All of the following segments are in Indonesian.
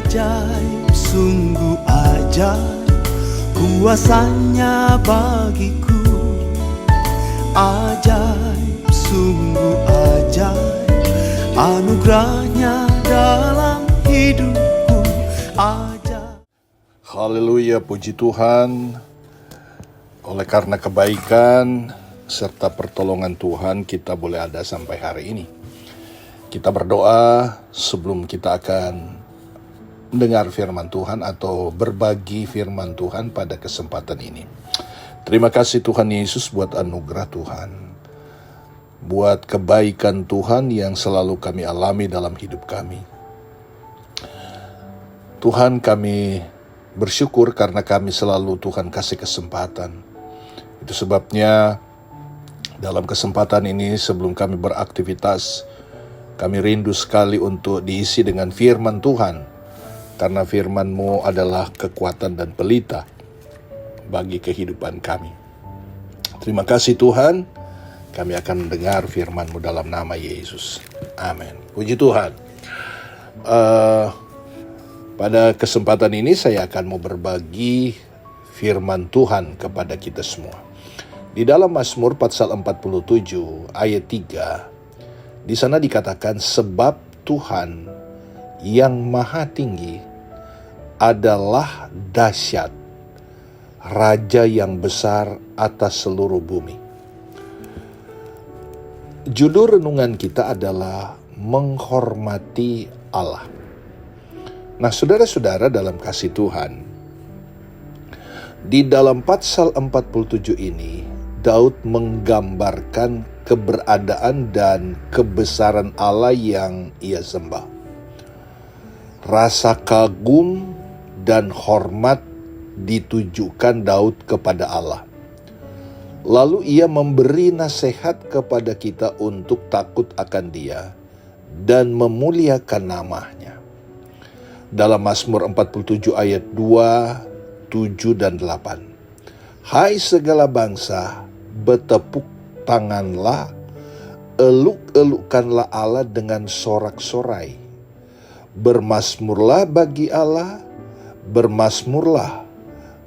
Ajaib, sungguh ajaib, kuasanya bagiku. Ajaib, sungguh ajaib, anugerahnya dalam hidupku. Ajaib. Haleluya, puji Tuhan. Oleh karena kebaikan serta pertolongan Tuhan, kita boleh ada sampai hari ini. Kita berdoa sebelum kita akan mendengar firman Tuhan atau berbagi firman Tuhan pada kesempatan ini. Terima kasih Tuhan Yesus buat anugerah Tuhan, buat kebaikan Tuhan yang selalu kami alami dalam hidup kami. Tuhan, kami bersyukur karena kami selalu Tuhan kasih kesempatan. Itu sebabnya dalam kesempatan ini sebelum kami beraktivitas, kami rindu sekali untuk diisi dengan firman Tuhan, karena firman-Mu adalah kekuatan dan pelita bagi kehidupan kami. Terima kasih Tuhan, kami akan mendengar firman-Mu dalam nama Yesus. Amin. Puji Tuhan. Pada kesempatan ini saya akan mau berbagi firman Tuhan kepada kita semua. Di dalam Mazmur pasal 47 ayat 3, di sana dikatakan, sebab Tuhan yang maha tinggi adalah dahsyat, Raja yang besar atas seluruh bumi. Judul renungan kita adalah menghormati Allah. Nah, saudara-saudara dalam kasih Tuhan, di dalam pasal 47 ini, Daud menggambarkan keberadaan dan kebesaran Allah yang ia sembah. Rasa kagum dan hormat ditujukan Daud kepada Allah. Lalu ia memberi nasihat kepada kita untuk takut akan Dia dan memuliakan namanya. Dalam Mazmur 47 ayat 2, 7 dan 8. Hai segala bangsa, bertepuk tanganlah, eluk-elukkanlah Allah dengan sorak-sorai. Bermasmurlah bagi Allah, bermasmurlah,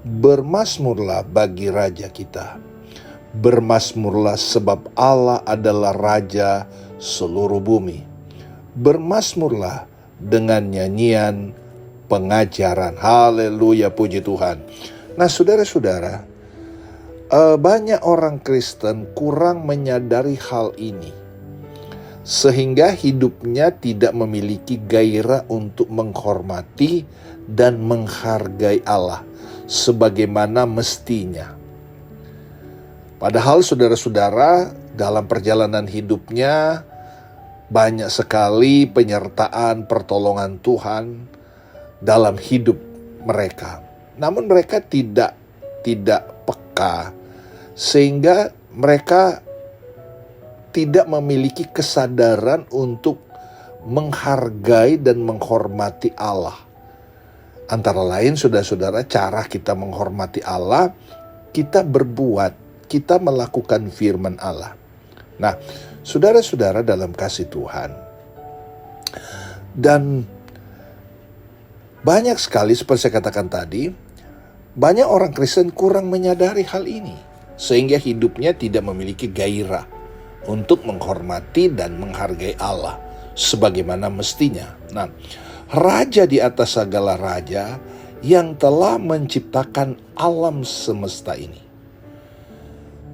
bermasmurlah bagi Raja kita. Bermasmurlah sebab Allah adalah Raja seluruh bumi. Bermasmurlah dengan nyanyian pengajaran. Haleluya, puji Tuhan. Nah, saudara-saudara, banyak orang Kristen kurang menyadari hal ini, sehingga hidupnya tidak memiliki gairah untuk menghormati dan menghargai Allah sebagaimana mestinya. Padahal saudara-saudara, dalam perjalanan hidupnya banyak sekali penyertaan pertolongan Tuhan dalam hidup mereka. Namun mereka tidak peka, sehingga mereka tidak memiliki kesadaran untuk menghargai dan menghormati Allah. Antara lain, saudara-saudara, cara kita menghormati Allah, kita berbuat, kita melakukan firman Allah. Nah, saudara-saudara dalam kasih Tuhan, dan banyak sekali seperti saya katakan tadi, banyak orang Kristen kurang menyadari hal ini, sehingga hidupnya tidak memiliki gairah untuk menghormati dan menghargai Allah sebagaimana mestinya. Nah, Raja di atas segala raja yang telah menciptakan alam semesta ini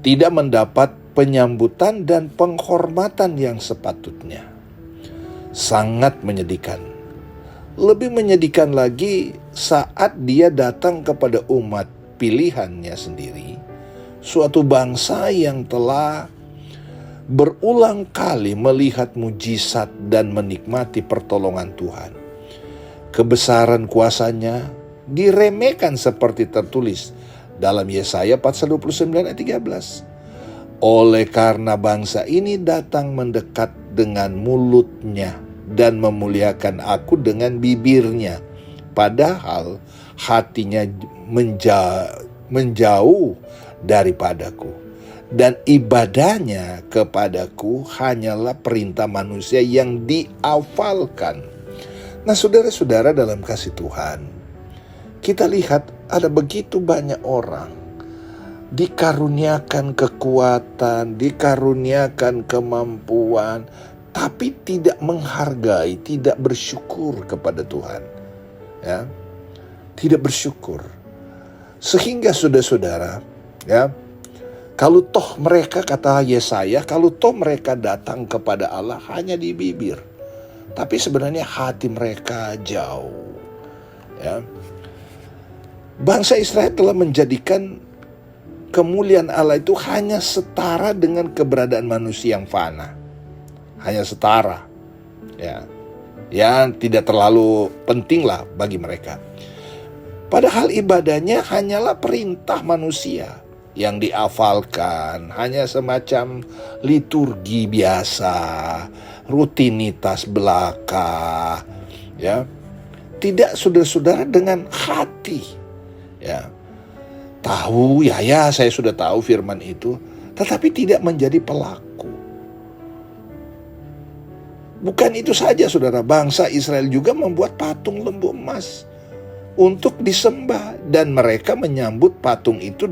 tidak mendapat penyambutan dan penghormatan yang sepatutnya. Sangat menyedihkan. Lebih menyedihkan lagi saat dia datang kepada umat pilihannya sendiri, suatu bangsa yang telah berulang kali melihat mujizat dan menikmati pertolongan Tuhan. Kebesaran kuasanya diremehkan seperti tertulis dalam Yesaya pasal 29 ayat 13. Oleh karena bangsa ini datang mendekat dengan mulutnya dan memuliakan aku dengan bibirnya, padahal hatinya menjauh daripadaku, dan ibadahnya kepadaku hanyalah perintah manusia yang dihafalkan. Nah, saudara-saudara dalam kasih Tuhan, kita lihat ada begitu banyak orang dikaruniakan kekuatan, dikaruniakan kemampuan, tapi tidak menghargai, tidak bersyukur kepada Tuhan. Ya, tidak bersyukur. Sehingga saudara-saudara, ya, kalau toh mereka, kata Yesaya, kalau toh mereka datang kepada Allah hanya di bibir, tapi sebenarnya hati mereka jauh. Ya. Bangsa Israel telah menjadikan kemuliaan Allah itu hanya setara dengan keberadaan manusia yang fana. Hanya setara. Ya. Yang tidak terlalu penting lah bagi mereka. Padahal ibadahnya hanyalah perintah manusia yang dihafalkan, hanya semacam liturgi biasa, rutinitas belaka, ya. Tidak saudara-saudara dengan hati, ya. Tahu, ya saya sudah tahu firman itu, tetapi tidak menjadi pelaku. Bukan itu saja saudara, bangsa Israel juga membuat patung lembu emas untuk disembah, dan mereka menyebut patung itu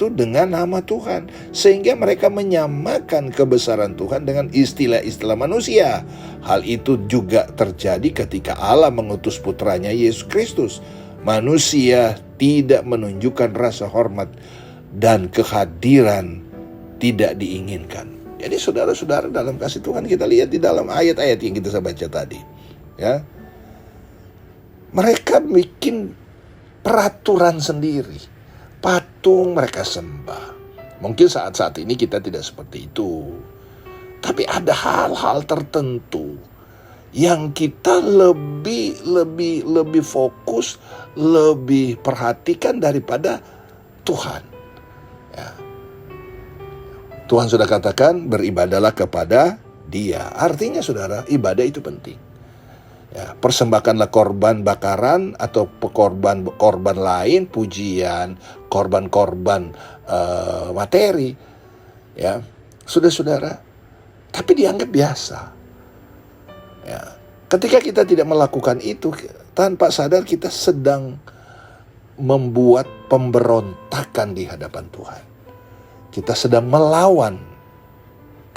dengan nama Tuhan, sehingga mereka menyamakan kebesaran Tuhan dengan istilah-istilah manusia. Hal itu juga terjadi ketika Allah mengutus putranya Yesus Kristus. Manusia tidak menunjukkan rasa hormat dan kehadiran tidak diinginkan. Jadi saudara-saudara dalam kasih Tuhan, kita lihat di dalam ayat-ayat yang kita baca tadi, ya. Mereka bikin peraturan sendiri. Patung mereka sembah. Mungkin saat-saat ini kita tidak seperti itu. Tapi ada hal-hal tertentu yang kita lebih fokus, lebih perhatikan daripada Tuhan. Ya. Tuhan sudah katakan beribadahlah kepada Dia. Artinya saudara, ibadah itu penting. Ya, persembahkanlah korban bakaran atau korban lain, pujian, korban materi, ya, saudara. Tapi dianggap biasa. Ya, ketika kita tidak melakukan itu, tanpa sadar kita sedang membuat pemberontakan di hadapan Tuhan. Kita sedang melawan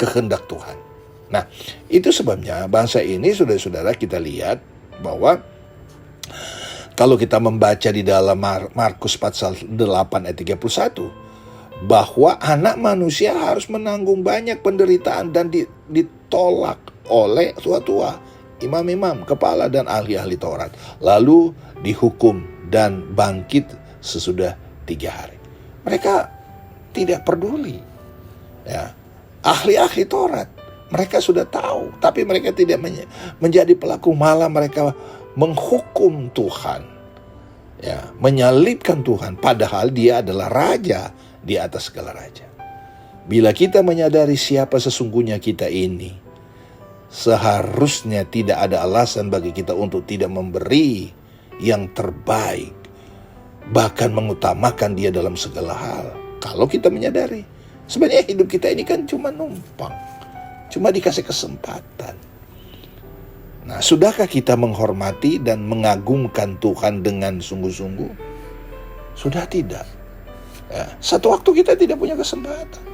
kehendak Tuhan. Nah, itu sebabnya bangsa ini, saudara-saudara, kita lihat bahwa kalau kita membaca di dalam Markus pasal 8 ayat 31, bahwa anak manusia harus menanggung banyak penderitaan dan ditolak oleh tua-tua, imam-imam, kepala dan ahli-ahli Taurat, lalu dihukum dan bangkit sesudah 3 hari. Mereka tidak peduli. Ya, ahli-ahli Taurat, mereka sudah tahu, tapi mereka tidak menjadi pelaku, malah mereka menghukum Tuhan, ya, menyalibkan Tuhan, padahal Dia adalah Raja di atas segala raja. Bila kita menyadari siapa sesungguhnya kita ini, seharusnya tidak ada alasan bagi kita untuk tidak memberi yang terbaik, bahkan mengutamakan Dia dalam segala hal. Kalau kita menyadari, sebenarnya hidup kita ini kan cuma numpang, cuma dikasih kesempatan. Nah, sudahkah kita menghormati dan mengagungkan Tuhan dengan sungguh-sungguh? Sudah tidak. Ya, satu waktu kita tidak punya kesempatan.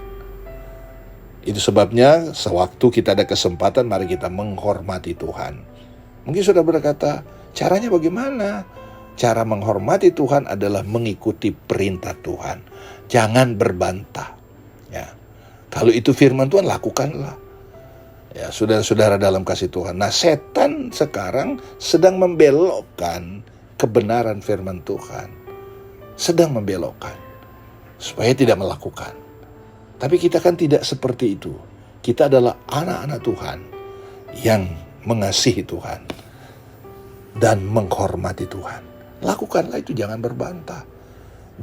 Itu sebabnya sewaktu kita ada kesempatan, mari kita menghormati Tuhan. Mungkin sudah berkata, caranya bagaimana? Cara menghormati Tuhan adalah mengikuti perintah Tuhan. Jangan berbantah. Ya. Kalau itu firman Tuhan, lakukanlah. Ya, saudara-saudara dalam kasih Tuhan. Nah, setan sekarang sedang membelokkan kebenaran firman Tuhan. Sedang membelokkan supaya tidak melakukan. Tapi kita kan tidak seperti itu. Kita adalah anak-anak Tuhan yang mengasihi Tuhan dan menghormati Tuhan. Lakukanlah itu, jangan berbantah.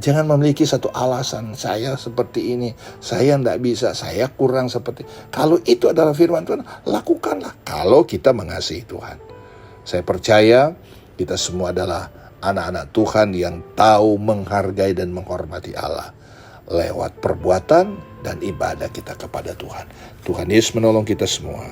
Jangan memiliki satu alasan, saya seperti ini, saya tidak bisa, saya kurang seperti. Kalau itu adalah firman Tuhan, lakukanlah. Kalau kita mengasihi Tuhan. Saya percaya kita semua adalah anak-anak Tuhan yang tahu menghargai dan menghormati Allah lewat perbuatan dan ibadah kita kepada Tuhan. Tuhan Yesus menolong kita semua.